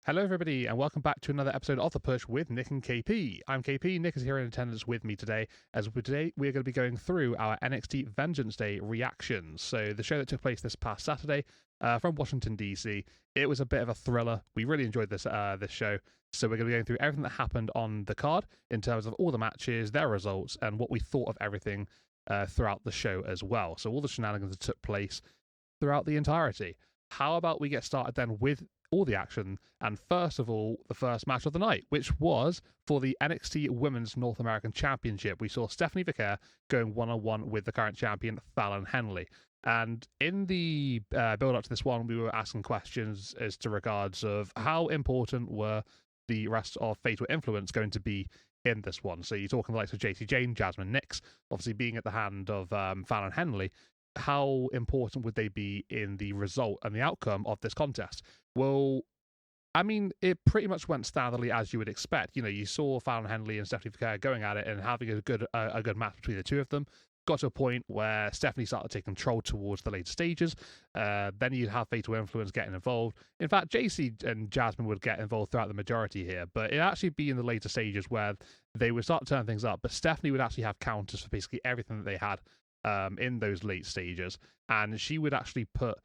Hello, everybody, and welcome back to another episode of The Push with Nick and KP. I'm KP. Nick is here in attendance with me today. Today we're going to be going through our NXT Vengeance Day reactions. So the show that took place this past Saturday from Washington DC. It was a bit of a thriller. We really enjoyed this show. So we're going to be going through everything that happened on the card in terms of all the matches, their results, and what we thought of everything throughout the show as well. So all the shenanigans that took place throughout the entirety. How about we get started then with all the action, and first of all, the first match of the night, which was for the NXT Women's North American Championship. We saw Stephanie Vicaire going one-on-one with the current champion, Fallon Henley. And in the build-up to this one, we were asking questions as to regards of how important were the rest of Fatal Influence going to be in this one. So you're talking the likes of JC Jane, Jasmine Nix, obviously being at the hand of Fallon Henley. How important would they be in the result and the outcome of this contest? Well, I mean, it pretty much went standardly as you would expect. You know, you saw Fallon Henley and Stephanie Vicaire going at it and having a good match between the two of them. Got to a point where Stephanie started to take control towards the later stages. Then you'd have Fatal Influence getting involved. In fact, JC and Jasmine would get involved throughout the majority here, but it'd actually be in the later stages where they would start to turn things up. But Stephanie would actually have counters for basically everything that they had in those late stages, and she would actually put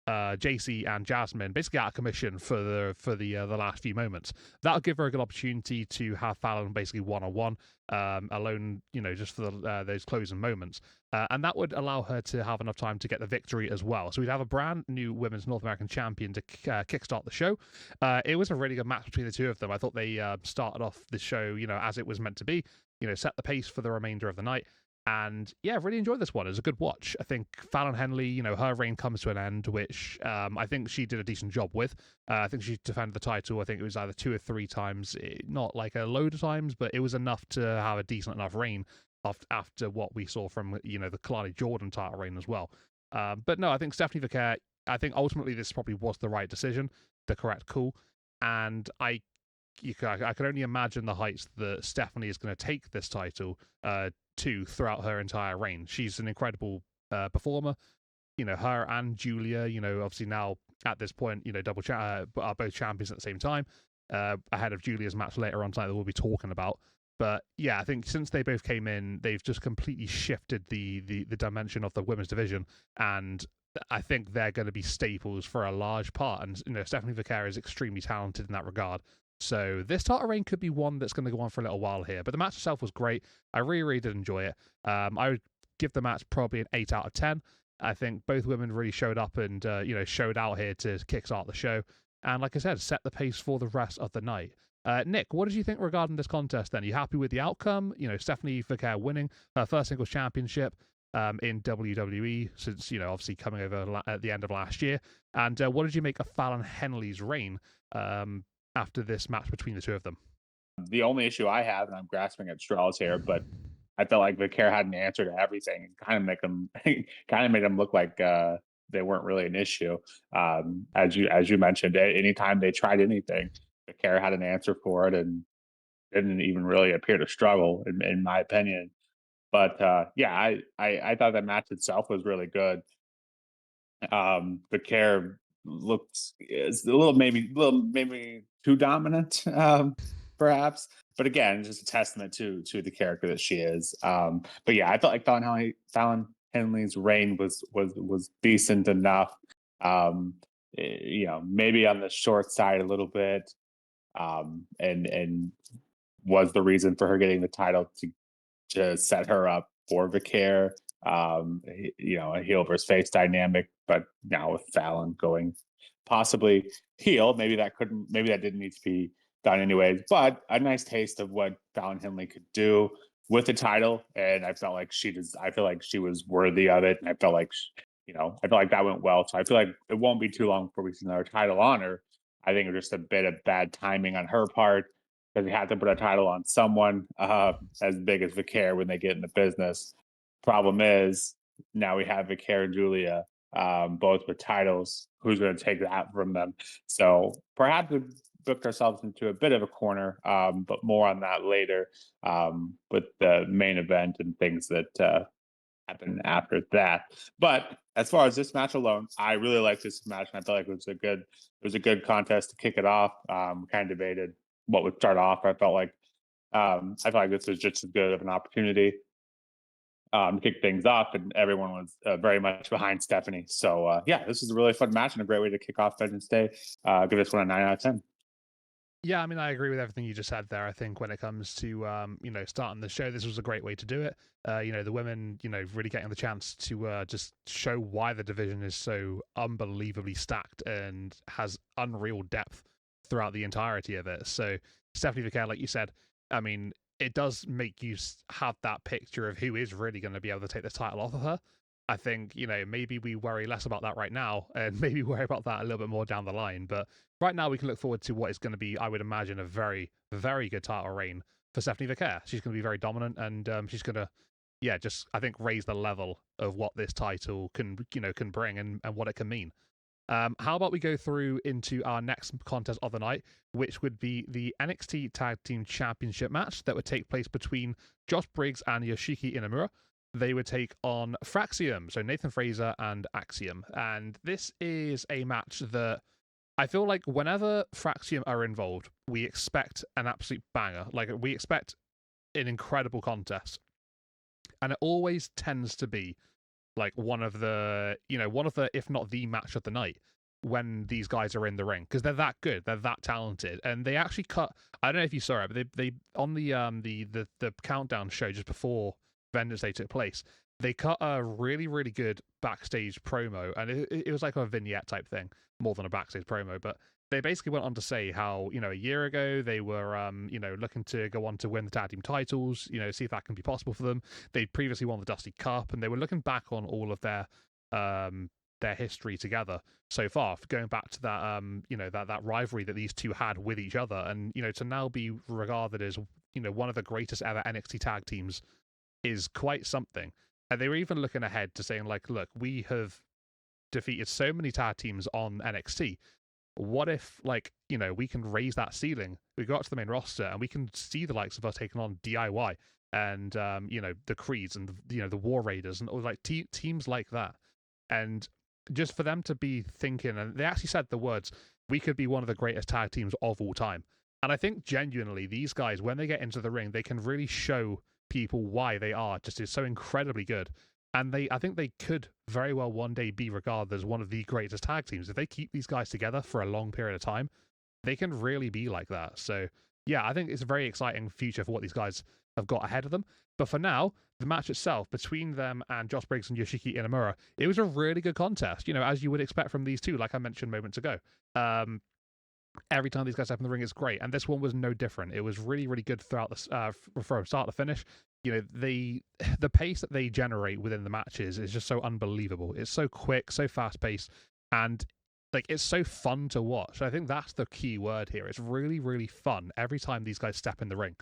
JC and Jasmine basically out of commission for the last few moments. That'll give her a good opportunity to have Fallon basically one-on-one, alone, you know, just for those closing moments, and that would allow her to have enough time to get the victory as well. So we'd have a brand new Women's North American Champion to kickstart the show. It was a really good match between the two of them. I thought they started off the show, you know, as it was meant to be. You know, set the pace for the remainder of the night. And yeah, really enjoyed this one. It was a good watch. I think Fallon Henley, you know, her reign comes to an end, which I think she did a decent job with. I think she defended the title. I think it was either 2 or 3 times, not like a load of times, but it was enough to have a decent enough reign after what we saw from, you know, the Kalani Jordan title reign as well. But no, I think Stephanie Vicaire, I think ultimately this probably was the right decision, the correct call. And I can only imagine the heights that Stephanie is going to take this title to throughout her entire reign. She's an incredible performer. You know, her and Julia, you know, obviously now at this point, you know, are both champions at the same time, ahead of Julia's match later on tonight that we'll be talking about. But yeah, I think since they both came in, they've just completely shifted the dimension of the women's division, and I think they're going to be staples for a large part. And you know, Stephanie Vicaire is extremely talented in that regard. So this title reign could be one that's going to go on for a little while here. But the match itself was great. I really, really did enjoy it. I would give the match probably an 8 out of 10. I think both women really showed up and you know, showed out here to kickstart the show. And like I said, set the pace for the rest of the night. Nick, what did you think regarding this contest then? Are you happy with the outcome? You know, Stephanie Vicaire winning her first singles championship in WWE since, you know, obviously coming over at the end of last year. And what did you make of Fallon Henley's reign after this match between the two of them? The only issue I have, and I'm grasping at straws here, but I felt like Vicaire had an answer to everything. Kind of make them, kind of made them look like they weren't really an issue. As you mentioned, anytime they tried anything, Vicaire had an answer for it and didn't even really appear to struggle, in my opinion. But yeah, I thought that match itself was really good. Vicaire looks is a little maybe too dominant, perhaps. But again, just a testament to the character that she is. But yeah, I felt like Fallon Henley's reign was decent enough. You know, maybe on the short side a little bit, and was the reason for her getting the title to set her up for Vicaire. You know, a heel versus face dynamic, but now with Fallon going possibly heel, maybe that didn't need to be done anyways. But a nice taste of what Fallon Henley could do with the title, and I feel like she was worthy of it, and I felt like I feel like that went well. So I feel like it won't be too long before we see another title on her. I think it was just a bit of bad timing on her part because we had to put a title on someone as big as Vicaire when they get in the business. Problem is, now we have Vicaire and Julia, both with titles. Who's going to take that from them? So perhaps we booked ourselves into a bit of a corner, but more on that later with the main event and things that happen after that. But as far as this match alone, I really like this match, and I felt like it was a good contest to kick it off. Kind of debated what would start off. I felt like this was just as good of an opportunity to kick things off, and everyone was very much behind Stephanie. So yeah, this was a really fun match and a great way to kick off Vengeance Day. Give this one a 9 out of 10. Yeah, I mean, I agree with everything you just said there. I think when it comes to, starting the show, this was a great way to do it. The women, really getting the chance to just show why the division is so unbelievably stacked and has unreal depth throughout the entirety of it. So Stephanie McCare, like you said, I mean, it does make you have that picture of who is really going to be able to take this title off of her. I think, maybe we worry less about that right now and maybe worry about that a little bit more down the line. But right now we can look forward to what is going to be, I would imagine, a very, very good title reign for Stephanie Vercaer. She's going to be very dominant, and she's going to, I think raise the level of what this title can bring and what it can mean. How about we go through into our next contest of the night, which would be the NXT Tag Team Championship match that would take place between Josh Briggs and Yoshiki Inamura. They would take on Fraxium, so Nathan Fraser and Axiom. And this is a match that I feel like whenever Fraxium are involved, we expect an absolute banger. Like, we expect an incredible contest. And it always tends to be like one of the, if not the match of the night when these guys are in the ring, because they're that good, they're that talented. And they actually cut, I don't know if you saw it, but they on the countdown show just before Vengeance Day took place, they cut a really, really good backstage promo, and it was like a vignette type thing, more than a backstage promo. But they basically went on to say how, a year ago they were, looking to go on to win the tag team titles, see if that can be possible for them. They'd previously won the Dusty Cup, and they were looking back on all of their history together so far, going back to that, that rivalry that these two had with each other, and to now be regarded as, one of the greatest ever NXT tag teams is quite something. And they were even looking ahead to saying, like, look, we have defeated so many tag teams on NXT. What if, we can raise that ceiling? We go up to the main roster and we can see the likes of us taking on DIY and, the Creeds and, the War Raiders and all teams like that. And just for them to be thinking, and they actually said the words, we could be one of the greatest tag teams of all time. And I think genuinely these guys, when they get into the ring, they can really show people why they are just is so incredibly good. And I think they could very well one day be regarded as one of the greatest tag teams. If they keep these guys together for a long period of time, they can really be like that. So yeah, I think it's a very exciting future for what these guys have got ahead of them. But for now, the match itself between them and Josh Briggs and Yoshiki Inamura, it was a really good contest, as you would expect from these two, like I mentioned moments ago. Every time these guys step in the ring is great, and this one was no different. It was really, really good throughout the from start to finish. The pace that they generate within the matches is just so unbelievable. It's so quick, so fast paced, and it's so fun to watch. I think that's the key word here. It's really, really fun every time these guys step in the ring,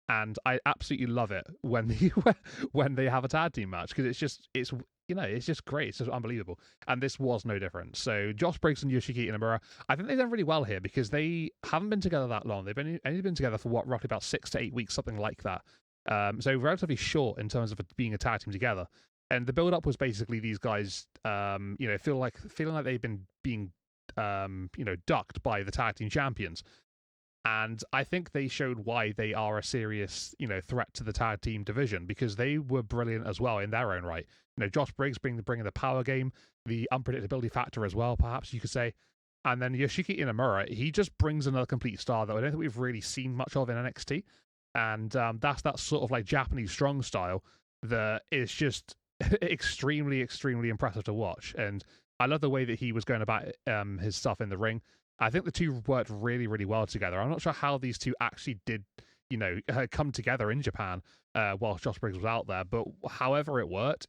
and I absolutely love it when they have a tag team match, because it's just great. It's just unbelievable. And this was no different. So Josh Briggs and Yoshiki Inamura, I think they've done really well here because they haven't been together that long. They've only been together for roughly about 6 to 8 weeks, something like that. So relatively short in terms of being a tag team together. And the build up was basically these guys, feeling like they've been being, ducked by the tag team champions. And I think they showed why they are a serious, threat to the tag team division, because they were brilliant as well in their own right. Josh Briggs bringing the power game, the unpredictability factor as well, perhaps you could say. And then Yoshiki Inamura, he just brings another complete star that I don't think we've really seen much of in NXT. And that's that sort of like Japanese strong style that is just extremely, extremely impressive to watch. And I love the way that he was going about his stuff in the ring. I think the two worked really, really well together. I'm not sure how these two actually did, come together in Japan while Josh Briggs was out there. But however it worked,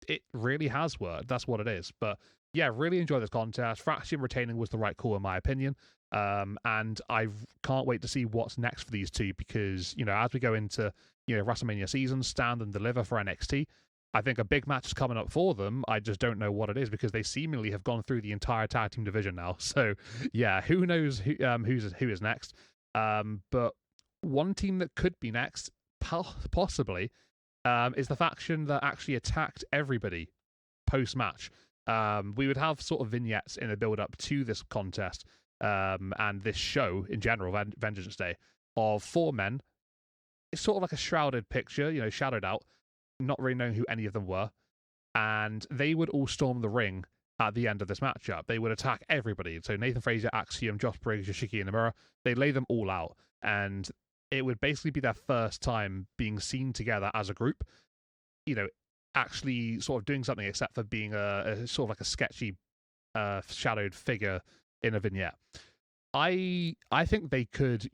it really has worked. That's what it is. But yeah, really enjoyed this contest. Fraction retaining was the right call in my opinion. And I can't wait to see what's next for these two, because, as we go into, WrestleMania season, stand and deliver for NXT, I think a big match is coming up for them. I just don't know what it is, because they seemingly have gone through the entire tag team division now. So yeah, who knows who is next. But one team that could be next, possibly, is the faction that actually attacked everybody post-match. We would have sort of vignettes in the build-up to this contest and this show in general, Vengeance Day, of 4 men. It's sort of like a shrouded picture, shadowed out, not really knowing who any of them were. And they would all storm the ring at the end of this matchup. They would attack everybody. So Nathan Fraser, Axiom, Josh Briggs, Yoshiki Inamura, they'd lay them all out. And it would basically be their first time being seen together as a group, actually sort of doing something except for being a sort of like a sketchy shadowed figure in a vignette. I think they could,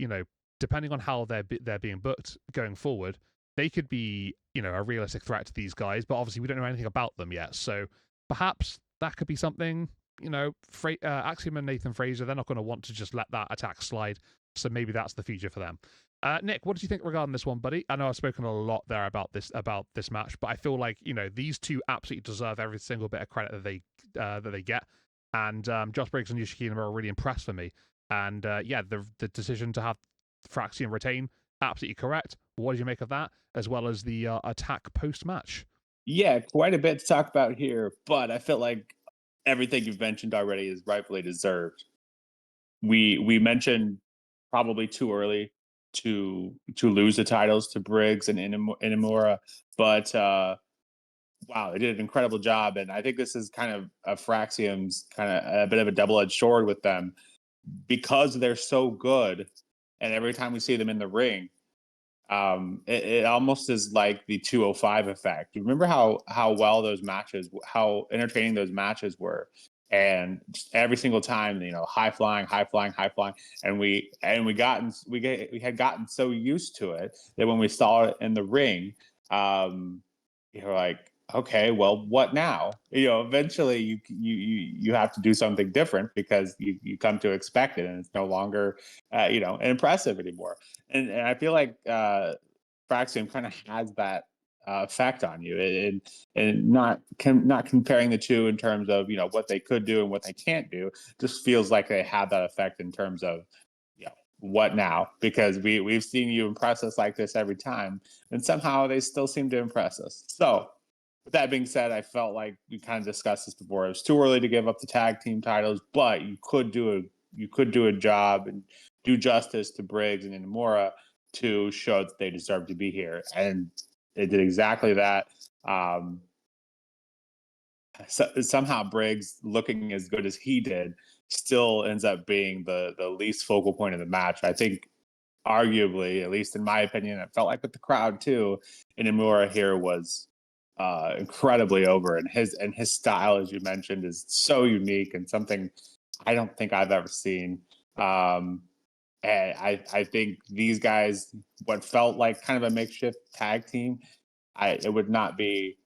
depending on how they're being booked going forward, they could be, a realistic threat to these guys, but obviously we don't know anything about them yet. So perhaps that could be something, Axiom and Nathan Fraser, they're not going to want to just let that attack slide. So maybe that's the future for them. Nick, what did you think regarding this one, buddy? I know I've spoken a lot there about this match, but I feel like these two absolutely deserve every single bit of credit that they get. And Josh Briggs and Yoshiki Inamura are really impressed for me. And the decision to have Fraxium retain, absolutely correct. What did you make of that, as well as the attack post match? Yeah, quite a bit to talk about here, but I feel like everything you've mentioned already is rightfully deserved. We mentioned probably too early to lose the titles to Briggs and Inamura, but wow, they did an incredible job, and I think this is kind of a Fraxium's kind of a bit of a double-edged sword with them because they're so good, and every time we see them in the ring, it almost is like the 205 effect. You remember how well those matches, how entertaining those matches were, and just every single time, high flying, and we had gotten so used to it that when we saw it in the ring, you're like, okay, well, what now? Eventually you have to do something different because you come to expect it, and it's no longer impressive anymore. And I feel like Fraxium kind of has that effect on you, and not comparing the two in terms of what they could do and what they can't do. Just feels like they have that effect in terms of what now, because we've seen you impress us like this every time, and somehow they still seem to impress us. So with that being said, I felt like we kind of discussed this before. It was too early to give up the tag team titles, but you could do a job and do justice to Briggs and Inamura to show that they deserve to be here, and they did exactly that. Somehow Briggs, looking as good as he did, still ends up being the least focal point of the match. I think, arguably, at least in my opinion, it felt like with the crowd too, Inamura here was incredibly over, and his style, as you mentioned, is so unique and something I don't think I've ever seen. And I think these guys, what felt like kind of a makeshift tag team, it would not be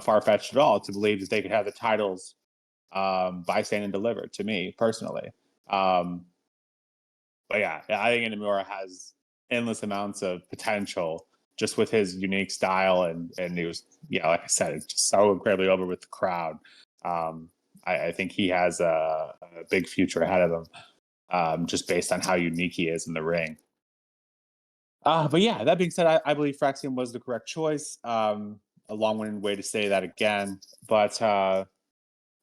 far-fetched at all to believe that they could have the titles by Stand and Deliver, to me personally. But yeah, I think Inamura has endless amounts of potential just with his unique style, and he was, like I said, it's just so incredibly over with the crowd. I think he has a big future ahead of him, just based on how unique he is in the ring. But yeah, that being said, I believe Fraxium was the correct choice. A long-winded way to say that again, but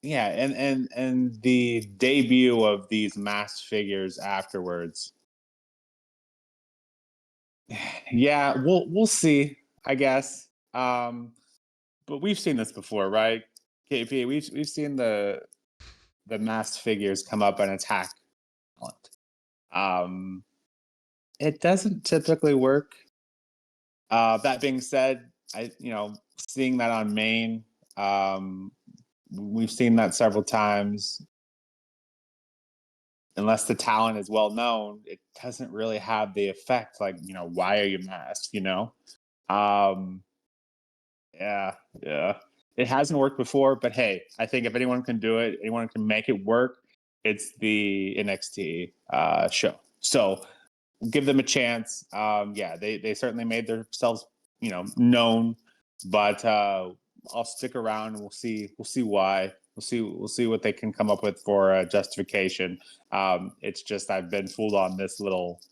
yeah, and the debut of these masked figures afterwards. Yeah, we'll see, I guess. But we've seen this before, right? KP, we've seen the masked figures come up and attack talent. It doesn't typically work. That being said, seeing that on Maine, we've seen that several times. Unless the talent is well known, it doesn't really have the effect. Like, why are you masked? Um, yeah, yeah. It hasn't worked before, but hey, I think if anyone can do it, anyone can make it work, it's the NXT show. So give them a chance. Yeah, they certainly made themselves, known, but I'll stick around and we'll see why. We'll see what they can come up with for justification. It's just I've been fooled on this little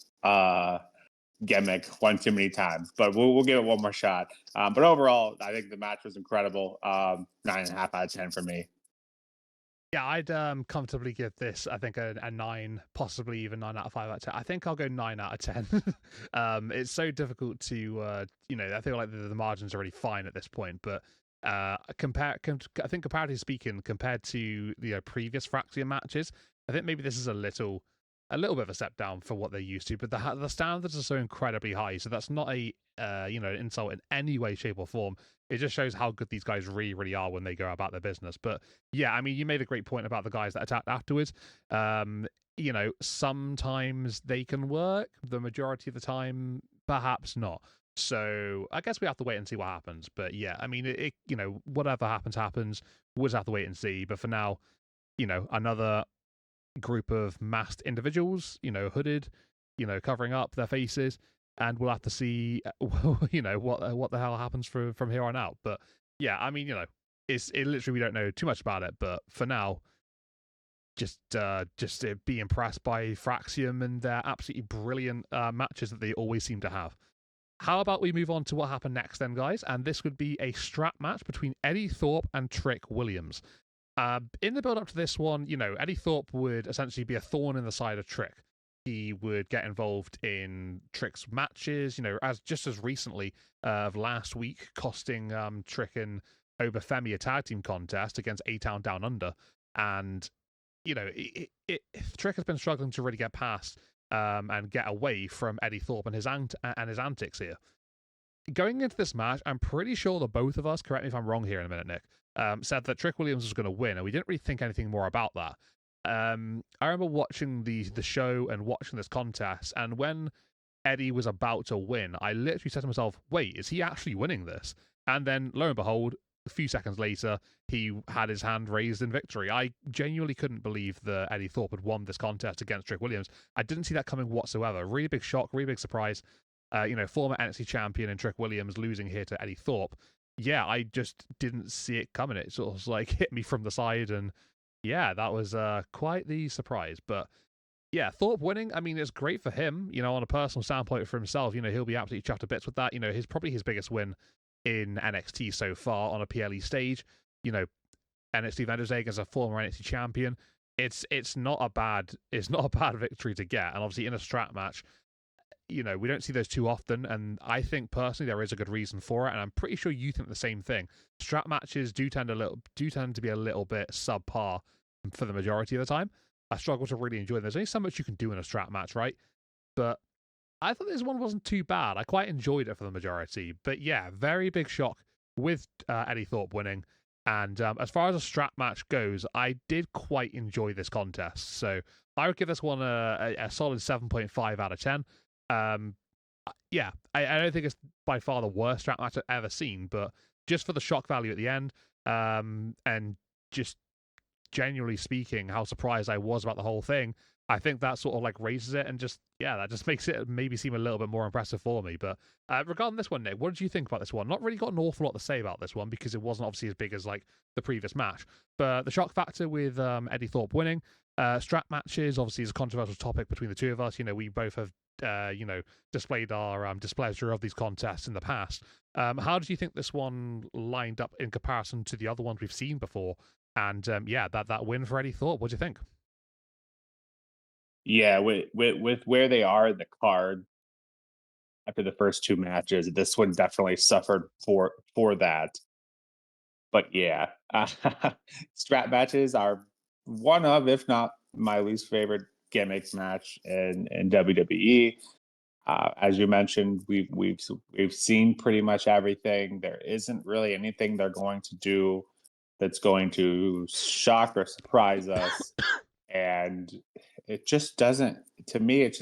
gimmick one too many times, but we'll give it one more shot. But overall, I think the match was incredible. 9.5 out of 10 for me. Yeah, I'd comfortably give this, I think, a 9, possibly even 9 out of 5 out of 10. I think I'll go 9 out of 10. It's so difficult to, I feel like the margins are already fine at this point, but I think comparatively speaking, compared to the previous Fraxium matches, I think maybe this is a little bit of a step down for what they're used to, but the standards are so incredibly high, so that's not a an insult in any way, shape, or form. It just shows how good these guys really, really are when they go about their business. But yeah, I mean, you made a great point about the guys that attacked afterwards. Sometimes they can work. The majority of the time, perhaps not. So I guess we have to wait and see what happens. But yeah, I mean, whatever happens. We'll just have to wait and see. But for now, another group of masked individuals, hooded, covering up their faces, and we'll have to see, what the hell happens from here on out. But yeah, I mean, it literally, we don't know too much about it, but for now, just be impressed by Fraxium and their absolutely brilliant matches that they always seem to have. How about we move on to what happened next then, guys? And this would be a strap match between Eddie Thorpe and Trick Williams. In the build up to this one, Eddie Thorpe would essentially be a thorn in the side of Trick. He would get involved in Trick's matches, as recently of last week, costing Trick and Obafemi a tag team contest against A-Town Down Under. And, Trick has been struggling to really get past and get away from Eddie Thorpe and his antics here. Going into this match, I'm pretty sure the both of us, correct me if I'm wrong here in a minute, Nick, said that Trick Williams was going to win, and we didn't really think anything more about that. I remember watching the show and watching this contest, and when Eddie was about to win, I literally said to myself, wait, is he actually winning this? And then, lo and behold, a few seconds later, he had his hand raised in victory. I genuinely couldn't believe that Eddie Thorpe had won this contest against Trick Williams. I didn't see that coming whatsoever. Really big shock, really big surprise. Former NXT champion and Trick Williams losing here to Eddie Thorpe. Yeah, I just didn't see it coming. It sort of like hit me from the side, and yeah, that was quite the surprise. But yeah, Thorpe winning, I mean, it's great for him, on a personal standpoint for himself. He'll be absolutely chuffed to bits with that. Probably his biggest win in NXT so far on a PLE stage. NXT Vengeance Day as a former NXT champion. It's not a bad victory to get, and obviously in a strap match, we don't see those too often, and I think personally there is a good reason for it, and I'm pretty sure you think the same thing. Strap matches do tend to be a little bit subpar for the majority of the time. I struggle to really enjoy them. There's only so much you can do in a strap match, right? But I thought this one wasn't too bad. I quite enjoyed it for the majority. But yeah, very big shock with Eddie Thorpe winning. And as far as a strap match goes, I did quite enjoy this contest. So I would give this one a solid 7.5 out of 10. Yeah, I don't think it's by far the worst strap match I've ever seen, but just for the shock value at the end, and just genuinely speaking, how surprised I was about the whole thing, I think that sort of like raises it, and that just makes it maybe seem a little bit more impressive for me. But regarding this one, Nick, what did you think about this one? Not really got an awful lot to say about this one because it wasn't obviously as big as like the previous match, but the shock factor with Eddie Thorpe winning, strap matches obviously is a controversial topic between the two of us. We both have displayed our displeasure of these contests in the past. How did you think this one lined up in comparison to the other ones we've seen before? And that win for Eddie Thorpe, what do you think? Yeah, with where they are in the card after the first two matches, this one definitely suffered for that. But yeah, strap matches are one of, if not my least favorite gimmick match in WWE. As you mentioned, we've seen pretty much everything. There isn't really anything they're going to do that's going to shock or surprise us, and it just doesn't. To me, it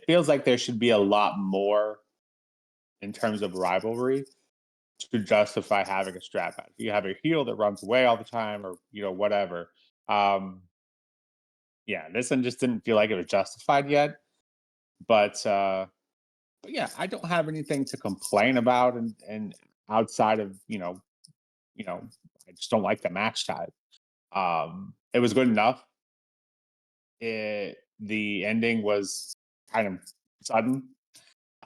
feels like there should be a lot more in terms of rivalry to justify having a strap match. You have a heel that runs away all the time, or whatever. Yeah, this one just didn't feel like it was justified yet. But yeah, I don't have anything to complain about, and outside of I just don't like the match type. It was good enough. The ending was kind of sudden.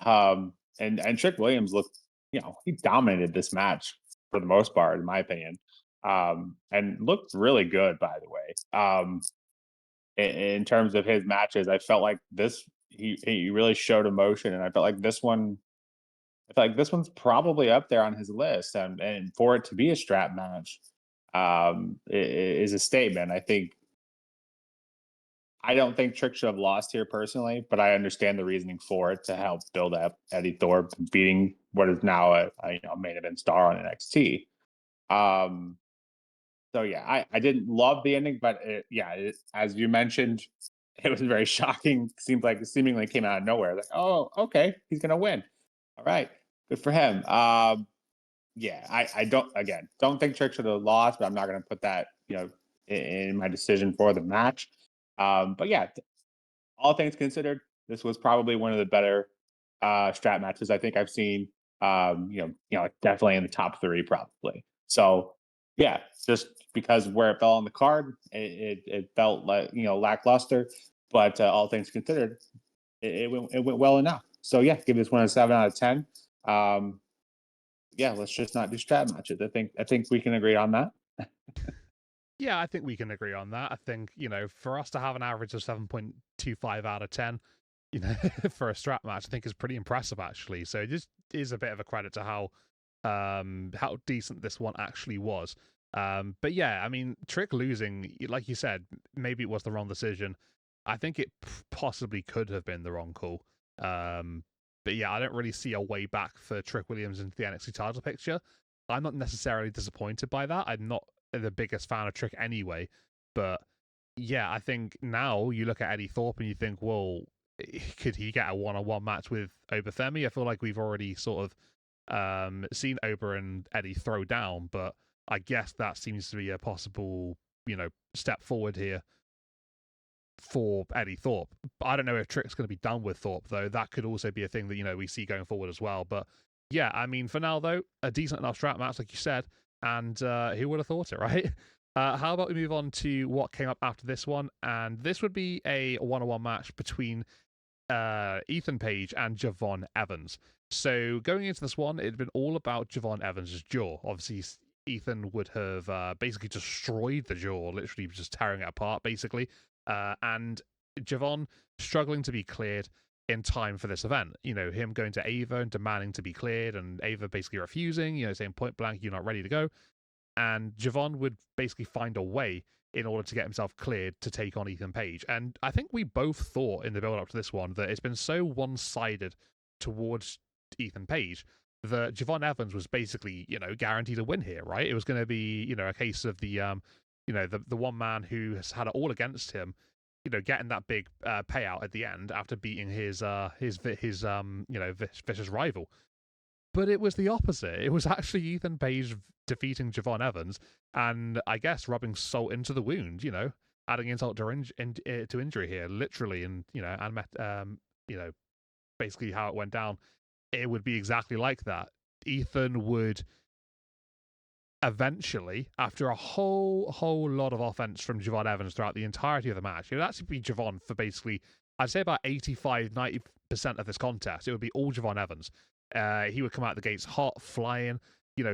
And Trick Williams looked, he dominated this match for the most part, in my opinion, and looked really good, by the way. In terms of his matches, I felt like he really showed emotion, and I felt like this one's probably up there on his list, and for it to be a strap match, is a statement. I don't think Trick should have lost here personally, but I understand the reasoning for it to help build up Eddie Thorpe beating what is now a main event star on NXT. Um, so yeah, I didn't love the ending, but as you mentioned, it was very shocking. Seemingly came out of nowhere. Like, oh, okay, he's gonna win. All right, good for him. Yeah, I don't think Trick should have lost, but I'm not gonna put that in my decision for the match. But yeah, all things considered, this was probably one of the better strap matches I think I've seen. Definitely in the top three, probably. So yeah, just because where it fell on the card, it felt like lackluster. But all things considered, it went well enough. So yeah, give this one a 7 out of 10. Yeah, let's just not do strap matches. I think we can agree on that. Yeah, I think we can agree on that. I think, for us to have an average of 7.25 out of 10, for a strap match, I think is pretty impressive, actually. So it just is a bit of a credit to how decent this one actually was. But yeah, I mean, Trick losing, like you said, maybe it was the wrong decision. I think it possibly could have been the wrong call. But yeah, I don't really see a way back for Trick Williams into the NXT title picture. I'm not necessarily disappointed by that. I'm not the biggest fan of Trick anyway, but yeah, I think now you look at Eddie Thorpe and you think, well, could he get a one-on-one match with Oberthemi? I feel like we've already sort of seen Ober and Eddie throw down, but I guess that seems to be a possible, step forward here for Eddie Thorpe. I don't know if Trick's going to be done with Thorpe, though. That could also be a thing that, we see going forward as well. But yeah, I mean, for now, though, a decent enough strap match, like you said, and who would have thought it, right? How about we move on to what came up after this one? And this would be a one-on-one match between Ethan Page and Javon Evans. So going into this one, it had been all about Javon Evans' jaw. Obviously, Ethan would have basically destroyed the jaw, literally just tearing it apart, basically. And Javon struggling to be cleared in time for this event. Him going to Ava and demanding to be cleared, and Ava basically refusing, saying point blank, you're not ready to go. And Javon would basically find a way in order to get himself cleared to take on Ethan Page. And I think we both thought in the build up to this one that it's been so one-sided towards Ethan Page that Javon Evans was basically, guaranteed a win here, right? It was going to be, a case of the the one man who has had it all against him, getting that big payout at the end after beating his vicious rival. But it was the opposite. It was actually Ethan Page defeating Javon Evans, and I guess rubbing salt into the wound. Adding insult to injury here, literally, and basically how it went down. It would be exactly like that. Ethan would eventually, after a whole lot of offense from Javon Evans throughout the entirety of the match, it would actually be Javon for basically, I'd say about 85-90% of this contest. It would be all Javon Evans. He would come out the gates hot, flying,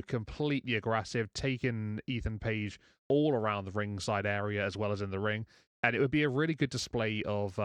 completely aggressive, taking Ethan Page all around the ringside area as well as in the ring. And it would be a really good display of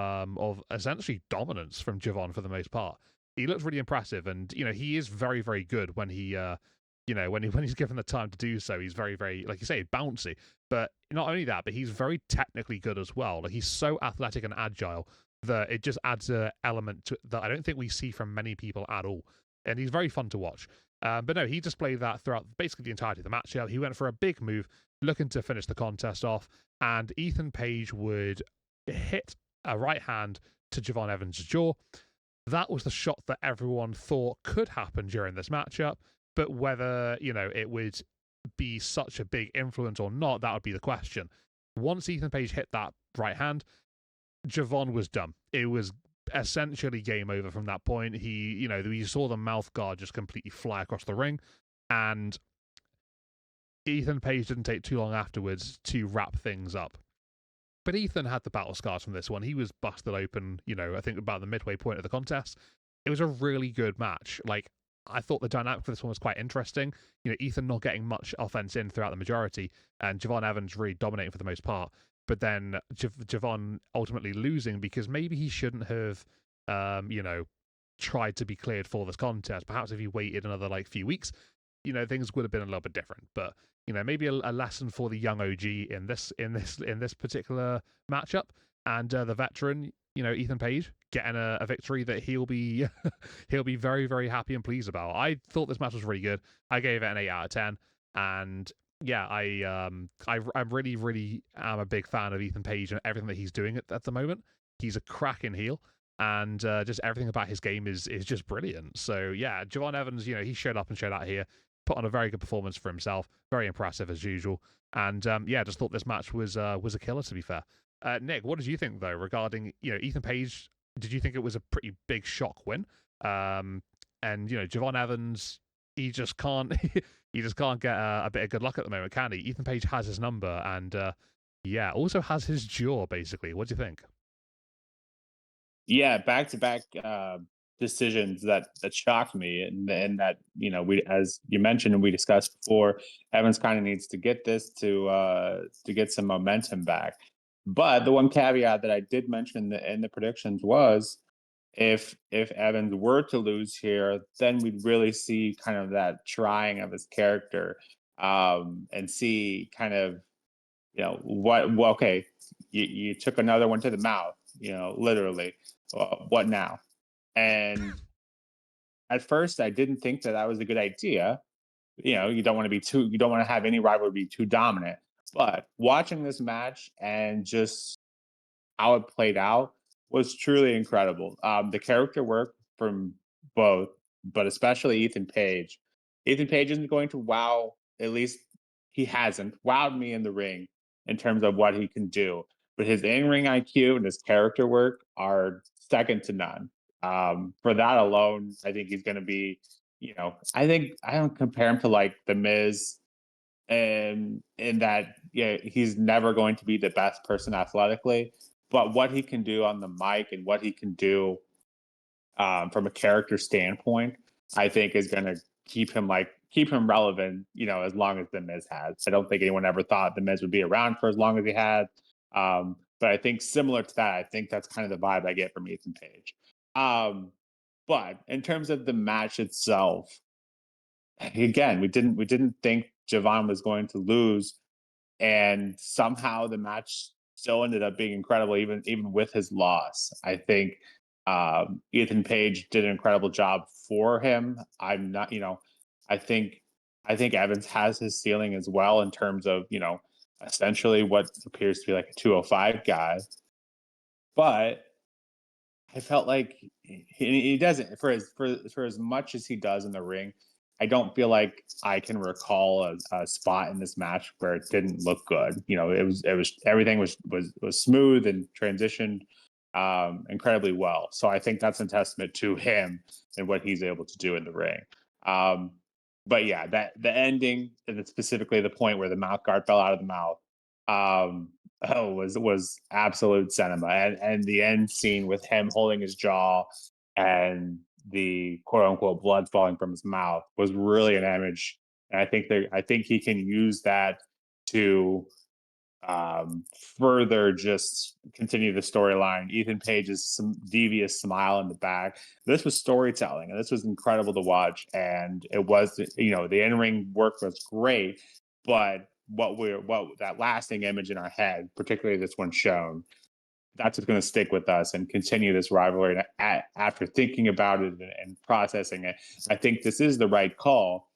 essentially dominance from Javon for the most part. He looks really impressive, and he is very, very good when he when he's given the time to do so. He's very, very, like you say, bouncy. But not only that, but he's very technically good as well. Like, he's so athletic and agile that it just adds an element to that I don't think we see from many people at all. And he's very fun to watch. But no, he displayed that throughout basically the entirety of the match. He went for a big move, looking to finish the contest off, and Ethan Page would hit a right hand to Javon Evans' jaw. That was the shot that everyone thought could happen during this matchup, but whether, it would be such a big influence or not, that would be the question. Once Ethan Page hit that right hand, Javon was done. It was essentially game over from that point. We saw the mouth guard just completely fly across the ring, and Ethan Page didn't take too long afterwards to wrap things up. But Ethan had the battle scars from this one. He was busted open, I think about the midway point of the contest. It was a really good match. Like, I thought the dynamic for this one was quite interesting. Ethan not getting much offense in throughout the majority, and Javon Evans really dominating for the most part. But then Javon ultimately losing because maybe he shouldn't have, tried to be cleared for this contest. Perhaps if he waited another few weeks, things would have been a little bit different. But maybe a lesson for the young OG in this particular matchup, and the veteran, Ethan Page getting a victory that he'll be he'll be very, very happy and pleased about. I thought this match was really good. I gave it an 8 out of 10, and yeah, I really, really am a big fan of Ethan Page and everything that he's doing at the moment. He's a cracking heel, and just everything about his game is just brilliant. So yeah, Javon Evans, he showed up and showed out here, put on a very good performance for himself, very impressive as usual, and yeah, just thought this match was a killer, to be fair. Nick, what did you think though regarding Ethan Page? Did you think it was a pretty big shock win? And Javon Evans, he just can't he just can't get a bit of good luck at the moment, can he? Ethan Page has his number, and yeah, also has his jaw. Basically, what do you think? Yeah, back to back decisions that shocked me, and that we, as you mentioned and we discussed before, Evans kind of needs to get this to get some momentum back. But the one caveat that I did mention in the predictions was, if Evans were to lose here, then we'd really see kind of that trying of his character, and see kind of what. Well, okay, you took another one to the mouth, literally. What now? And at first, I didn't think that was a good idea. You don't want to be too. You don't want to have any rivalry be too dominant. But watching this match and just how it played out was truly incredible. The character work from both, but especially Ethan Page. Ethan Page isn't going to wow, at least he hasn't wowed me in the ring in terms of what he can do. But his in-ring IQ and his character work are second to none. For that alone, I think he's going to be, I think I don't compare him to like The Miz, and in that, yeah, he's never going to be the best person athletically, but what he can do on the mic and what he can do, from a character standpoint, I think is going to keep him relevant, as long as the Miz has. I don't think anyone ever thought the Miz would be around for as long as he had. But I think similar to that, I think that's kind of the vibe I get from Ethan Page. Um, but in terms of the match itself, again, we didn't think Javon was going to lose, and somehow the match still ended up being incredible, even with his loss. I think Ethan Page did an incredible job for him. I'm not, I think Evans has his ceiling as well in terms of essentially what appears to be like a 205 guy, but I felt like he doesn't, for as much as he does in the ring. I don't feel like I can recall a spot in this match where it didn't look good. It was everything was smooth and transitioned incredibly well. So I think that's a testament to him and what he's able to do in the ring. Um, but yeah, that the ending, and specifically the point where the mouth guard fell out of the mouth, um, was absolute cinema. And the end scene with him holding his jaw and the quote unquote blood falling from his mouth was really an image. And I think he can use that to further just continue the storyline. Ethan Page's some devious smile in the back. This was storytelling, and this was incredible to watch. And it was, the in-ring work was great, but what that lasting image in our head, particularly this one shown, that's what's going to stick with us and continue this rivalry. And after thinking about it and processing it, I think this is the right call,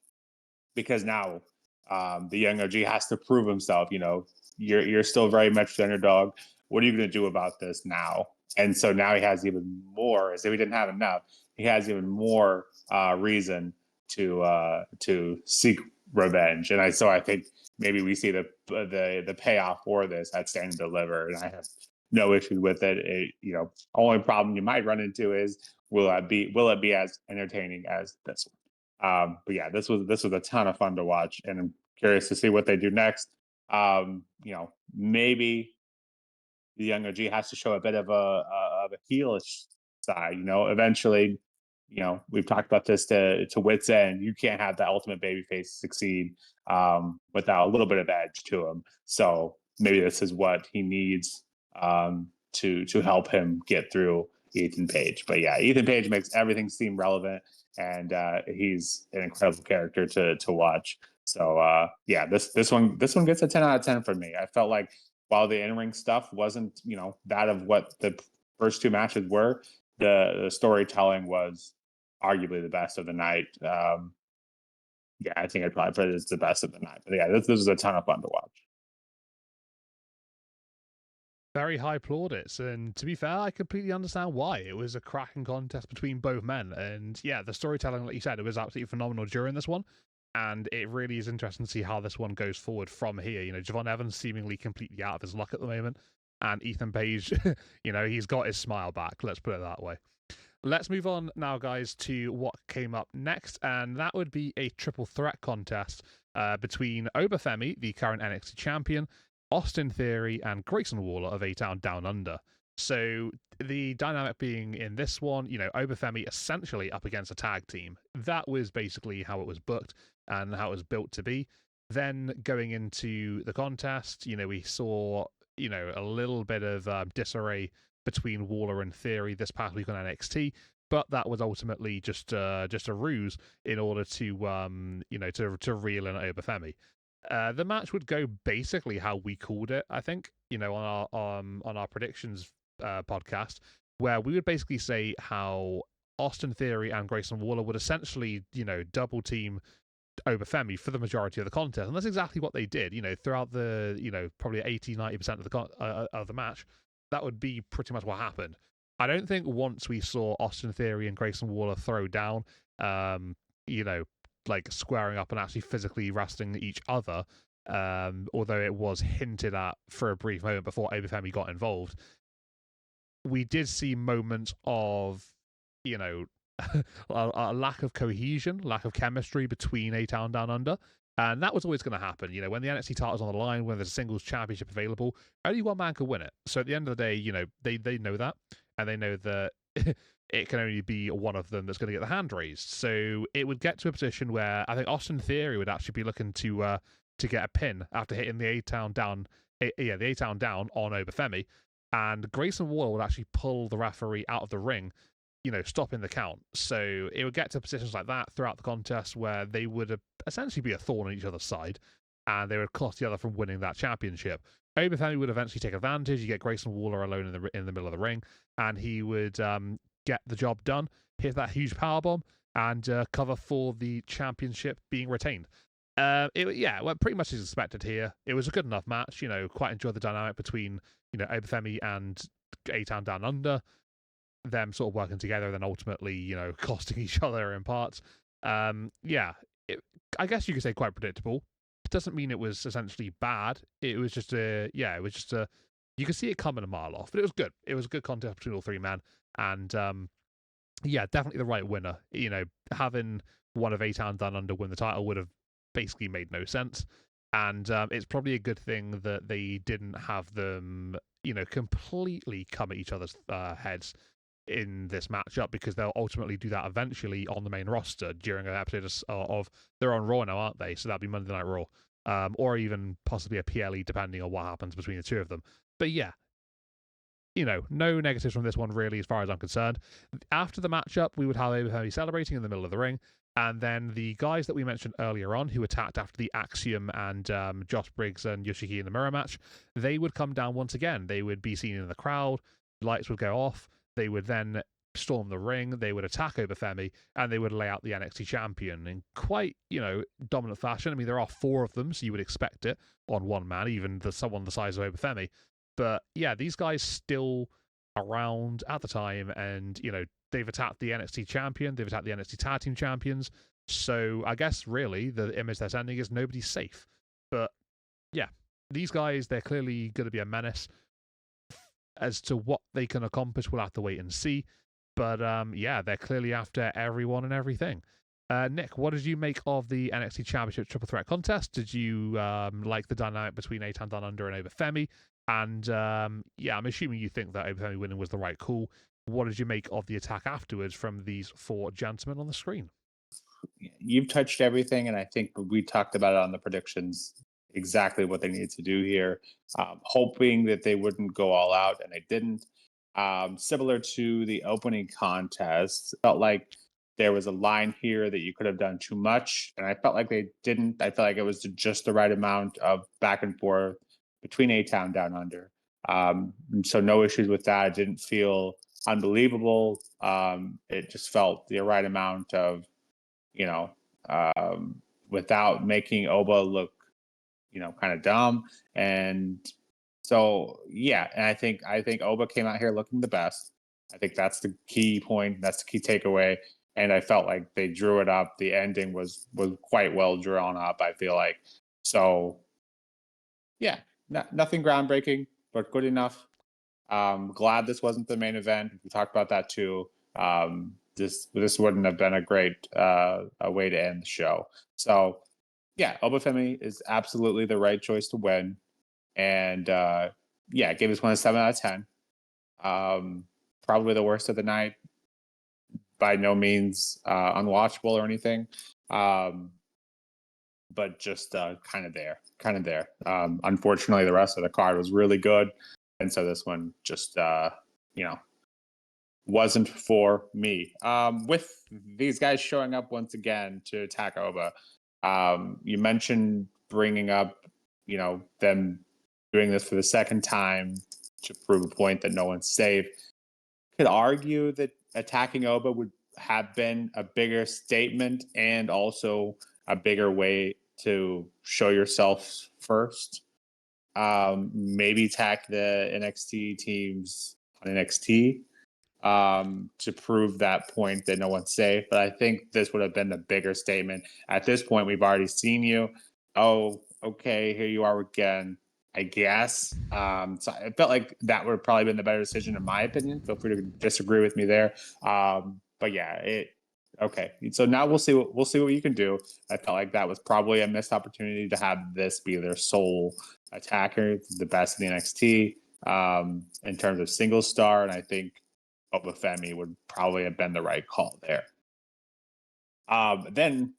because now the young OG has to prove himself. You're still very much the underdog. What are you going to do about this now? And so now he has even more. As if he didn't have enough, he has even more reason to seek revenge. So I think maybe we see the payoff for this at Stand and Deliver, and I have no issues with it. Only problem you might run into is, will it be as entertaining as this one? But yeah, this was a ton of fun to watch, and I'm curious to see what they do next. Maybe the younger G has to show a bit of a heelish side. Eventually, we've talked about this to wits end. You can't have the ultimate babyface succeed without a little bit of edge to him. So maybe this is what he needs to help him get through Ethan Page. But yeah, Ethan Page makes everything seem relevant, and he's an incredible character to watch. So yeah, this one gets a 10 out of 10 for me. I felt like while the in-ring stuff wasn't that of what the first two matches were, the storytelling was arguably the best of the night. Yeah, I think I'd probably put it as the best of the night. But yeah, this was a ton of fun to watch. Very high plaudits, and to be fair, I completely understand why. It was a cracking contest between both men, and yeah, the storytelling, like you said, it was absolutely phenomenal during this one, and it really is interesting to see how this one goes forward from here. Javon Evans seemingly completely out of his luck at the moment, and Ethan Page, he's got his smile back, let's put it that way. Let's move on now, guys, to what came up next, and that would be a triple threat contest between Obafemi, the current NXT champion, Austin Theory, and Grayson Waller of A-Town Down Under. So the dynamic being in this one, Obafemi essentially up against a tag team. That was basically how it was booked and how it was built to be. Then going into the contest, we saw, a little bit of disarray between Waller and Theory this past week on NXT, but that was ultimately just a ruse in order to to reel in Obafemi. The match would go basically how we called it, I think, on our predictions podcast, where we would basically say how Austin Theory and Grayson Waller would essentially, double team Obafemi for the majority of the contest, and that's exactly what they did. Throughout the probably 80-90% of the match, that would be pretty much what happened. I don't think once we saw Austin Theory and Grayson Waller throw down, like squaring up and actually physically wrestling each other, although it was hinted at for a brief moment before Obafemi got involved, we did see moments of, a lack of cohesion, lack of chemistry between A-Town Down Under. And that was always going to happen. When the NXT title's on the line, when there's a singles championship available, only one man can win it. So at the end of the day, they know that, and they know that it can only be one of them that's going to get the hand raised. So it would get to a position where I think Austin Theory would actually be looking to get a pin after hitting the A-Town down on Obafemi, and Grayson Waller would actually pull the referee out of the ring, stopping the count. So it would get to positions like that throughout the contest where they would essentially be a thorn on each other's side, and they would cost the other from winning that championship. Obafemi would eventually take advantage. You get Grayson Waller alone in the middle of the ring, and he would get the job done, hit that huge powerbomb, and cover for the championship being retained. It went pretty much as expected here. It was a good enough match. Quite enjoyed the dynamic between Obafemi and A-Town Down Under, them sort of working together, then ultimately costing each other in parts. I guess you could say quite predictable. It doesn't mean it was essentially bad. It was just you could see it coming a mile off, but it was good. It was a good contest between all three men, and definitely the right winner. Having one of A-Town Down Under win the title would have basically made no sense, and it's probably a good thing that they didn't have them completely come at each other's heads in this matchup, because they'll ultimately do that eventually on the main roster during an episode of they're on Raw now, aren't they? So that'll be Monday Night Raw, or even possibly a PLE, depending on what happens between the two of them. But yeah, no negatives from this one really, as far as I'm concerned. After the matchup, we would have Obafemi celebrating in the middle of the ring, and then the guys that we mentioned earlier on who attacked after the Axiom and Josh Briggs and Yoshiki in the mirror match, they would come down once again. They would be seen in the crowd, lights would go off, they would then storm the ring, they would attack Obafemi, and they would lay out the NXT champion in quite, dominant fashion. I mean, there are four of them, so you would expect it on one man, even someone the size of Obafemi. But yeah, these guys still around at the time, and they've attacked the NXT champion, they've attacked the NXT tag team champions. So I guess really the image they're sending is nobody's safe. But yeah, these guys, they're clearly going to be a menace. As to what they can accomplish, we'll have to wait and see. But they're clearly after everyone and everything. Nick, what did you make of the NXT Championship Triple Threat contest? Did you like the dynamic between A-Town Down Under and Obafemi? And yeah, I'm assuming you think that Oba Femi winning was the right call. What did you make of the attack afterwards from these four gentlemen on the screen? You've touched everything, and I think we talked about it on the predictions exactly what they needed to do here. Hoping that they wouldn't go all out, and they didn't. Similar to the opening contest, felt like there was a line here that you could have done too much, and I felt like they didn't. I felt like it was just the right amount of back and forth between A Town Down Under. So no issues with that. It didn't feel unbelievable. It just felt the right amount of, you know, without making Oba look, kind of dumb. And so, yeah, and I think Oba came out here looking the best. I think that's the key point. That's the key takeaway. And I felt like they drew it up. The ending was quite well drawn up, I feel like. So, yeah, nothing groundbreaking, but good enough. Glad this wasn't the main event. We talked about that too. This wouldn't have been a great a way to end the show. So yeah, Obafemi is absolutely the right choice to win, and yeah, gave this one a 7 out of 10. Probably the worst of the night. By no means unwatchable or anything, but just kind of there. Unfortunately, the rest of the card was really good, and so this one just you know wasn't for me. With these guys showing up once again to attack Oba, you mentioned bringing up, them doing this for the second time to prove a point that no one's safe. Could argue that attacking Oba would have been a bigger statement and also a bigger way to show yourself first. Maybe attack the NXT teams on NXT to prove that point that no one's safe. But I think this would have been the bigger statement. At this point, we've already seen you. Oh, okay, here you are again, I guess. So I felt like that would have probably been the better decision, in my opinion. Feel free to disagree with me there. But yeah, okay. So now we'll see what you can do. I felt like that was probably a missed opportunity to have this be their sole attacker, the best in the NXT in terms of single star, and I think Obafemi would probably have been the right call there. Then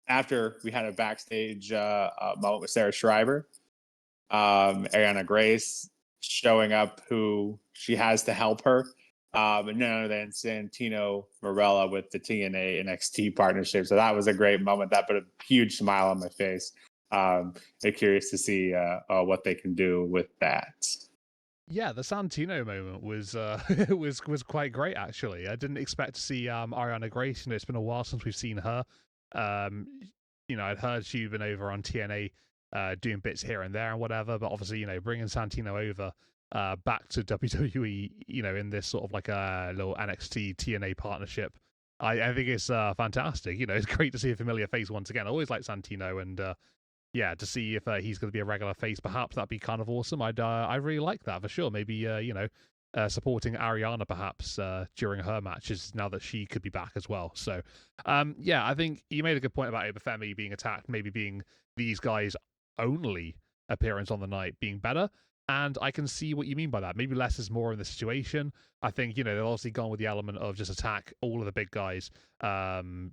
after we had a backstage moment with Sarah Schreiber, Ariana Grace showing up who she has to help her. And none other than Santino Marella with the TNA NXT partnership. So that was a great moment. That put a huge smile on my face. I'm curious to see what they can do with that. Yeah, the Santino moment was was quite great actually. I didn't expect to see Ariana Grace. It's been a while since we've seen her. Um, I'd heard she'd been over on TNA doing bits here and there and whatever, but obviously, bringing Santino over back to WWE, in this sort of like a little NXT TNA partnership, I think it's fantastic. It's great to see a familiar face once again. I always like Santino, and yeah, to see if he's going to be a regular face, perhaps that'd be kind of awesome. I really like that for sure. Maybe supporting Ariana perhaps during her matches now that she could be back as well. So yeah, I think you made a good point about Obafemi being attacked, maybe being these guys' only appearance on the night being better. And I can see what you mean by that. Maybe less is more in the situation. I think, they've obviously gone with the element of just attack all of the big guys, and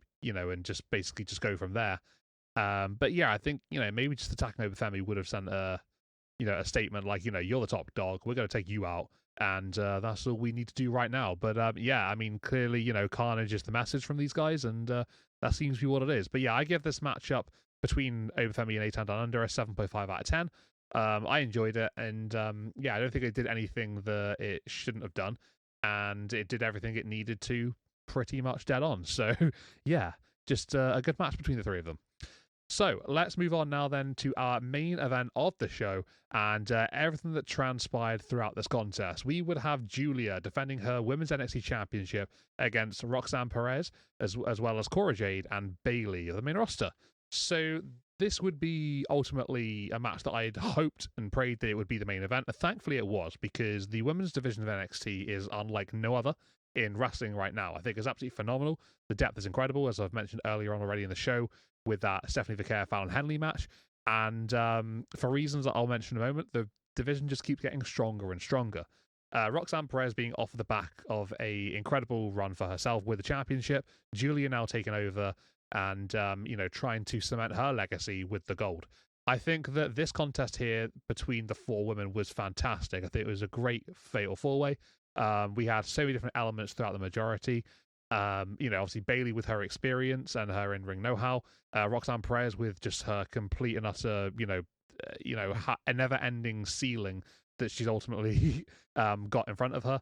just basically just go from there. But yeah, I think, maybe just attacking Obafemi would have sent a statement like, you're the top dog, we're going to take you out, and that's all we need to do right now. But yeah, I mean, clearly, Carnage is the message from these guys, and that seems to be what it is. But yeah, I give this matchup between Obafemi and Eitan Down Under a 7.5 out of 10. I enjoyed it, and yeah, I don't think it did anything that it shouldn't have done, and it did everything it needed to pretty much dead on. So yeah, just a good match between the three of them. So let's move on now then to our main event of the show and everything that transpired throughout this contest. We would have Julia defending her Women's NXT Championship against Roxanne Perez, as well as Cora Jade and Bayley of the main roster. So this would be ultimately a match that I'd hoped and prayed that it would be the main event. Thankfully it was, because the women's division of NXT is unlike no other in wrestling right now. I think it's absolutely phenomenal. The depth is incredible, as I've mentioned earlier on already in the show, with that Stephanie Vicaire Fallon Henley match. And for reasons that I'll mention in a moment, the division just keeps getting stronger and stronger. Roxanne Perez being off the back of a incredible run for herself with the championship, Julia now taking over and trying to cement her legacy with the gold. I think that this contest here between the four women was fantastic. I think it was a great fatal four-way. We had so many different elements throughout the majority. Obviously Bayley with her experience and her in-ring know-how, Roxanne Perez with just her complete and utter, a never-ending ceiling that she's ultimately got in front of her.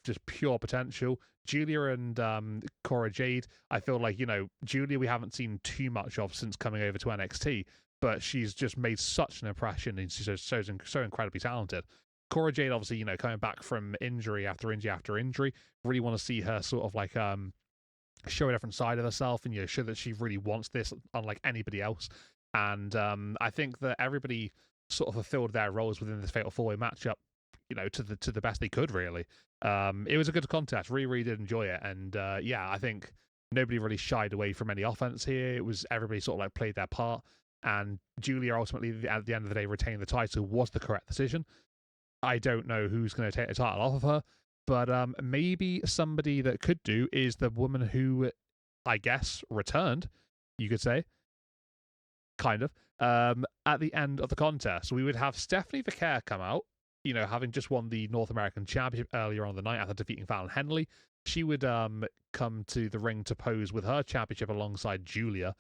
Just pure potential. Julia and Cora Jade, I feel like, Julia we haven't seen too much of since coming over to NXT, but she's just made such an impression and she's so incredibly talented. Cora Jade, obviously, coming back from injury after injury after injury, really want to see her sort of like show a different side of herself and show that she really wants this unlike anybody else. And I think that everybody sort of fulfilled their roles within this fatal four-way matchup, to the best they could, really. It was a good contest. Really did enjoy it. And I think nobody really shied away from any offense here. It was everybody sort of like played their part. And Julia ultimately, at the end of the day, retaining the title was the correct decision. I don't know who's going to take the title off of her, but maybe somebody that could do is the woman who, I guess, returned, you could say, kind of, at the end of the contest. We would have Stephanie Vicaire come out, having just won the North American Championship earlier on the night after defeating Fallon Henley. She would come to the ring to pose with her championship alongside Julia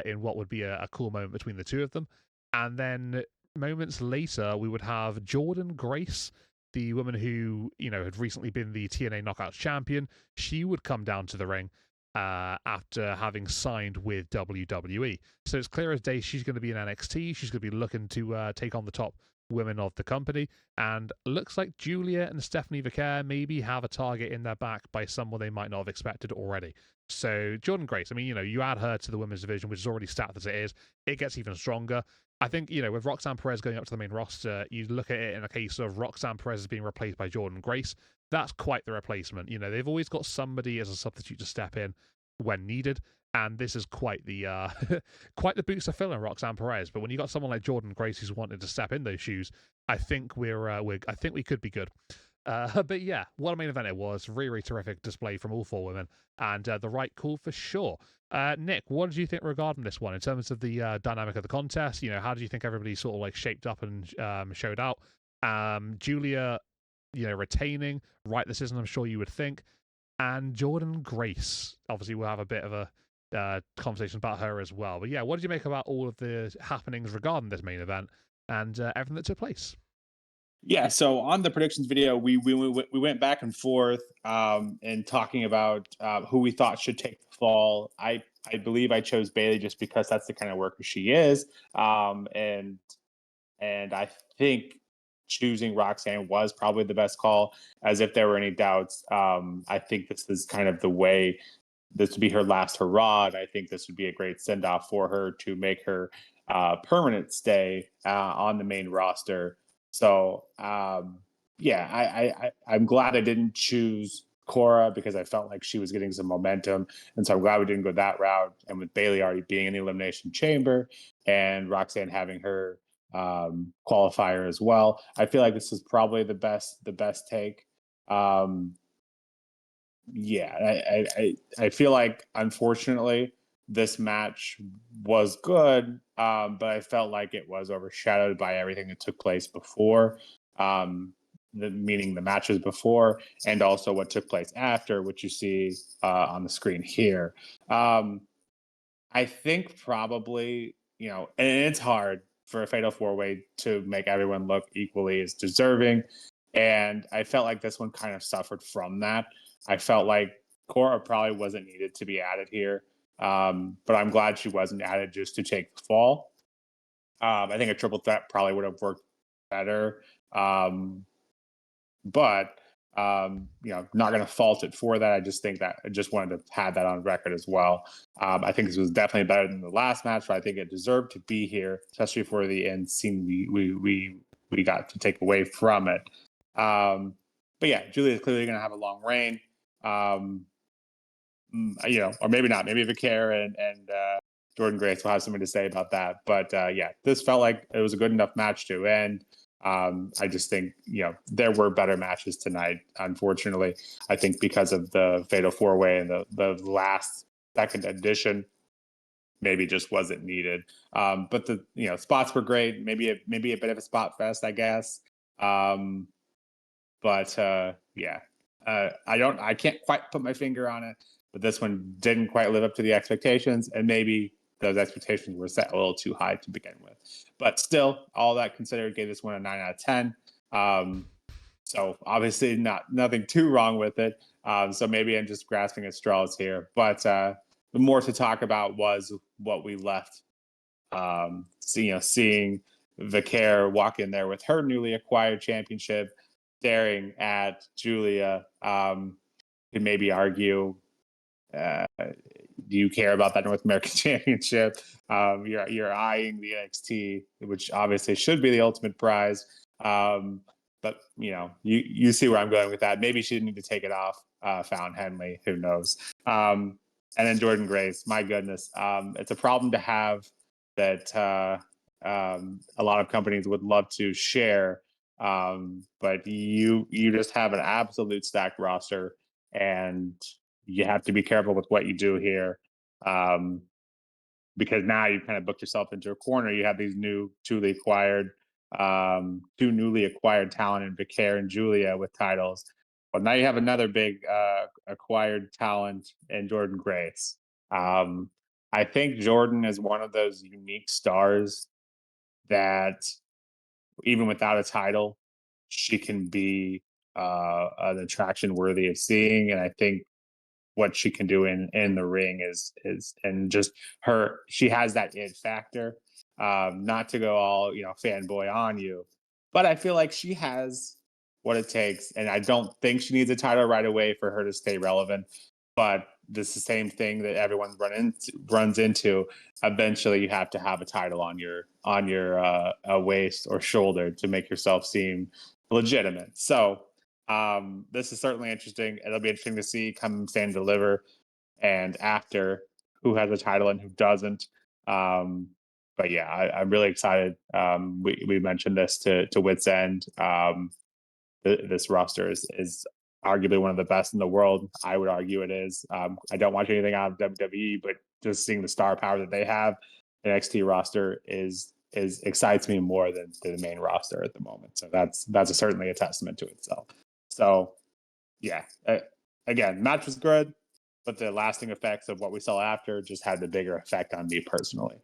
in what would be a cool moment between the two of them. And then moments later, we would have Jordynne Grace, the woman who, had recently been the TNA Knockouts champion. She would come down to the ring after having signed with WWE. So it's clear as day she's going to be in NXT. She's going to be looking to take on the top women of the company. And looks like Julia and Stephanie Vicaire maybe have a target in their back by someone they might not have expected already. So Jordynne Grace, I mean, you add her to the women's division, which is already stacked as it is, it gets even stronger. I think, with Roxanne Perez going up to the main roster, you look at it in a case of Roxanne Perez being replaced by Jordynne Grace. That's quite the replacement. They've always got somebody as a substitute to step in when needed, and this is quite the quite the boots to fill in Roxanne Perez. But when you got someone like Jordynne Grace who's wanted to step in those shoes, I think I think we could be good. But yeah, what a main event it was. Really terrific display from all four women, and the right call for sure. Nick, what did you think regarding this one in terms of the dynamic of the contest? How do you think everybody sort of like shaped up and showed out? Julia, retaining, right decision, I'm sure you would think. And Jordynne Grace, obviously we'll have a bit of a conversation about her as well. But yeah, what did you make about all of the happenings regarding this main event and everything that took place? Yeah, so on the predictions video, we went back and forth and talking about who we thought should take the fall. I believe I chose Bayley just because that's the kind of worker she is, and I think choosing Roxanne was probably the best call. As if there were any doubts, I think this is kind of the way. This would be her last hurrah. And I think this would be a great send off for her to make her permanent stay on the main roster. So I'm glad I didn't choose Cora because I felt like she was getting some momentum, and so I'm glad we didn't go that route. And with Bayley already being in the Elimination Chamber and Roxanne having her qualifier as well, I feel like this is probably the best take. I feel like unfortunately this match was good, but I felt like it was overshadowed by everything that took place before, meaning the matches before, and also what took place after, which you see on the screen here. I think probably, and it's hard for a fatal four-way to make everyone look equally as deserving, and I felt like this one kind of suffered from that. I felt like Cora probably wasn't needed to be added here. But I'm glad she wasn't added just to take the fall. I think a triple threat probably would have worked better. But not going to fault it for that. I just think that I just wanted to have that on record as well. I think this was definitely better than the last match, but I think it deserved to be here, especially for the end scene we got to take away from it. But yeah, Julia is clearly going to have a long reign. Or maybe not. Maybe Vicaire and Jordynne Grace will have something to say about that. But this felt like it was a good enough match to end. I just think, there were better matches tonight. Unfortunately, I think because of the Fatal 4-Way and the last second edition, maybe just wasn't needed. But the spots were great. Maybe a bit of a spot fest, I guess. Um, but yeah, I can't quite put my finger on it. But this one didn't quite live up to the expectations, and maybe those expectations were set a little too high to begin with. But still, all that considered, gave this one a 9 out of 10. Um, so obviously, nothing too wrong with it. So maybe I'm just grasping at straws here. But the more to talk about was what we left. Seeing Vicaire walk in there with her newly acquired championship, staring at Julia. Could maybe argue, do you care about that North American Championship? You're eyeing the NXT, which obviously should be the ultimate prize. But you see where I'm going with that. Maybe she didn't need to take it off Fallon Henley. Who knows? And then Jordan Grace. My goodness, it's a problem to have that a lot of companies would love to share. But you just have an absolute stacked roster, and you have to be careful with what you do here. Because now you've kind of booked yourself into a corner. You have these two newly acquired talent in Vicaire and Julia with titles. But now you have another big acquired talent in Jordan Grace. I think Jordan is one of those unique stars that even without a title, she can be an attraction worthy of seeing. And I think what she can do in the ring is and just she has that it factor. Not to go all fanboy on you, but I feel like she has what it takes, and I don't think she needs a title right away for her to stay relevant. But this is the same thing that everyone runs into. Eventually, you have to have a title on your waist or shoulder to make yourself seem legitimate. So this is certainly interesting. It'll be interesting to see come Stand and Deliver and after who has a title and who doesn't. But yeah, I'm really excited. We mentioned this to Wits End. This roster is arguably one of the best in the world. I would argue it is. I don't watch anything out of WWE, but just seeing the star power that they have, the NXT roster is excites me more than the main roster at the moment. So that's certainly a testament to itself. So yeah, again, match was good, but the lasting effects of what we saw after just had the bigger effect on me personally.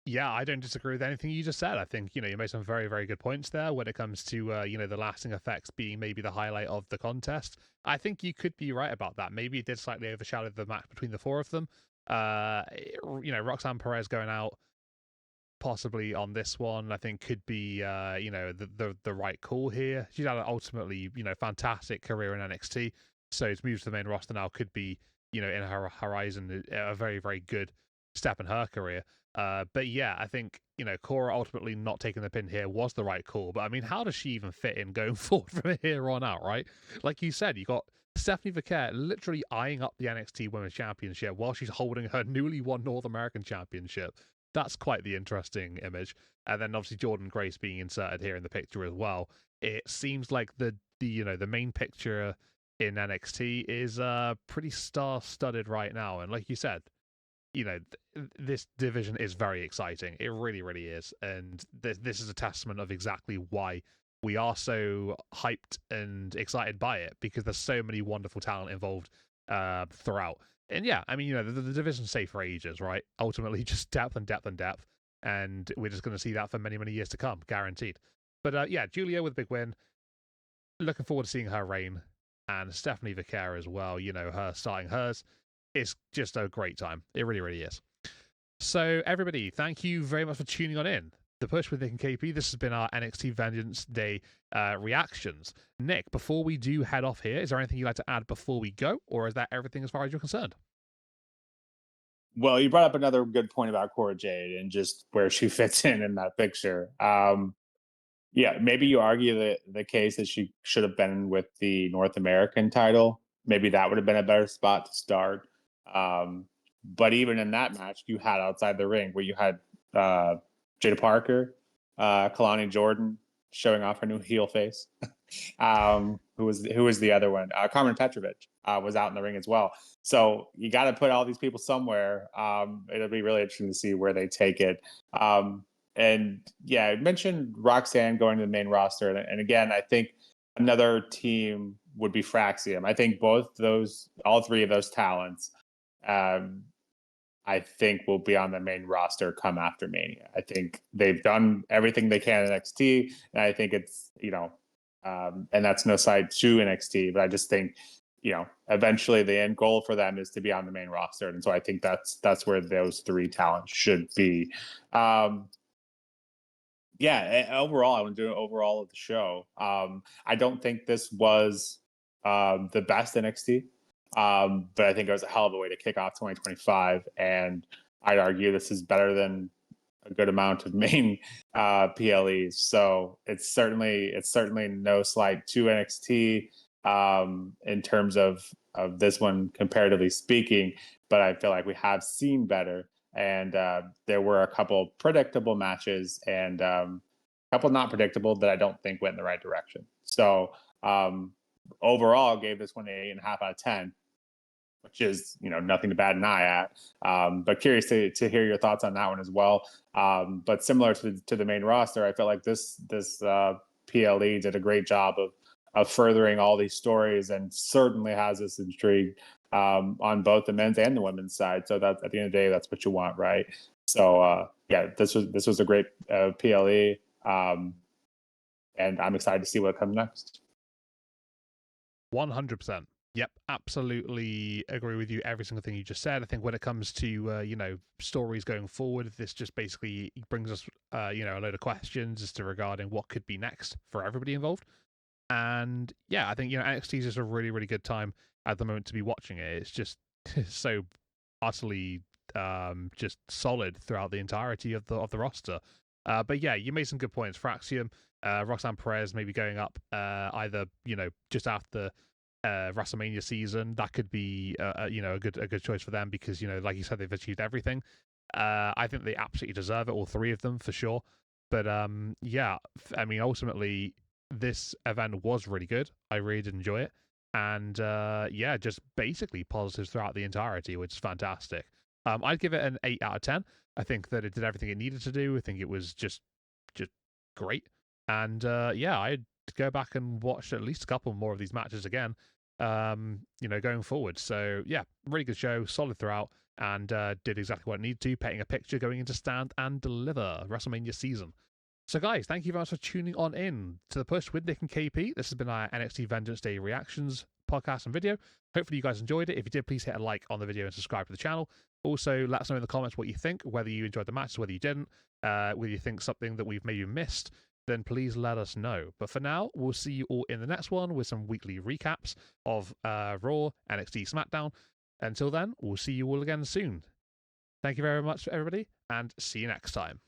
Yeah, I don't disagree with anything you just said. I think, you made some very, very good points there when it comes to, the lasting effects being maybe the highlight of the contest. I think you could be right about that. Maybe it did slightly overshadow the match between the four of them. Roxanne Perez going out possibly on this one, I think could be, the right call here. She's had an ultimately, fantastic career in NXT. So to move to the main roster now could be, in her horizon, a very, very good step in her career. But yeah, I think, Cora ultimately not taking the pin here was the right call. But I mean, how does she even fit in going forward from here on out, right? Like you said, you got Stephanie Vicaire literally eyeing up the NXT Women's Championship while she's holding her newly won North American Championship. That's quite the interesting image. And then obviously Jordan Grace being inserted here in the picture as well. It seems like the main picture in NXT is pretty star-studded right now. And like you said, this division is very exciting. It really, really is. And this is a testament of exactly why we are so hyped and excited by it, because there's so many wonderful talent involved throughout. And yeah, I mean, the division's safe for ages, right? Ultimately, just depth and depth and depth. And we're just going to see that for many, many years to come, guaranteed. But yeah, Julia with a big win. Looking forward to seeing her reign. And Stephanie Vicaire as well, her starting hers. It's just a great time. It really, really is. So, everybody, thank you very much for tuning on in. The Push with Nick and KP. This has been our NXT Vengeance Day reactions. Nick, before we do head off here, is there anything you'd like to add before we go, or is that everything as far as you're concerned? Well, you brought up another good point about Cora Jade and just where she fits in that picture. Yeah, maybe you argue the case that she should have been with the North American title. Maybe that would have been a better spot to start. But even in that match, you had outside the ring where you had Jada Parker, Kalani Jordan, showing off her new heel face. Who was the other one? Carmen Petrovic was out in the ring as well. So you got to put all these people somewhere. It'll be really interesting to see where they take it. And yeah, I mentioned Roxanne going to the main roster, and again, I think another team would be Fraxium. I think all three of those talents, um, I think will be on the main roster come after Mania. I think they've done everything they can in NXT, and I think it's and that's no side to NXT, but I just think eventually the end goal for them is to be on the main roster, and so I think that's where those three talents should be. Overall, I want to do an overall of the show. I don't think this was the best NXT, but I think it was a hell of a way to kick off 2025. And I'd argue this is better than a good amount of main PLEs. So it's certainly no slight to NXT in terms of this one comparatively speaking, but I feel like we have seen better. And there were a couple predictable matches and a couple not predictable that I don't think went in the right direction. So overall, gave this one an 8.5 out of 10, which is nothing to bat an eye at. But curious to hear your thoughts on that one as well. But similar to the main roster, I felt like this PLE did a great job of furthering all these stories and certainly has us intrigued on both the men's and the women's side. So that at the end of the day, that's what you want, right? So this was a great PLE, and I'm excited to see what comes next. 100%. Yep, absolutely agree with you. Every single thing you just said. I think when it comes to stories going forward, this just basically brings us a load of questions as to regarding what could be next for everybody involved. And yeah, I think NXT is just a really, really good time at the moment to be watching it. It's just so utterly just solid throughout the entirety of the roster. But yeah, you made some good points. Fraxium, Roxanne Perez maybe going up either just after WrestleMania season. That could be a good choice for them because like you said, they've achieved everything. I think they absolutely deserve it, all three of them for sure. But yeah, I mean, ultimately, this event was really good. I really did enjoy it. And yeah, just basically positives throughout the entirety, which is fantastic. I'd give it an 8 out of 10. I think that it did everything it needed to do. I think it was just great. And yeah, I'd go back and watch at least a couple more of these matches again, going forward. So yeah, really good show, solid throughout, and did exactly what it needed to, painting a picture going into Stand and Deliver WrestleMania season. So guys, thank you very much for tuning on in to The Push with Nick and KP. This has been our NXT Vengeance Day reactions podcast and video. Hopefully you guys enjoyed it. If you did, please hit a like on the video and subscribe to the channel. Also, let us know in the comments what you think, whether you enjoyed the matches, whether you didn't, whether you think something that we've maybe missed, then please let us know. But for now, we'll see you all in the next one with some weekly recaps of Raw, NXT, SmackDown. Until then, we'll see you all again soon. Thank you very much, everybody, and see you next time.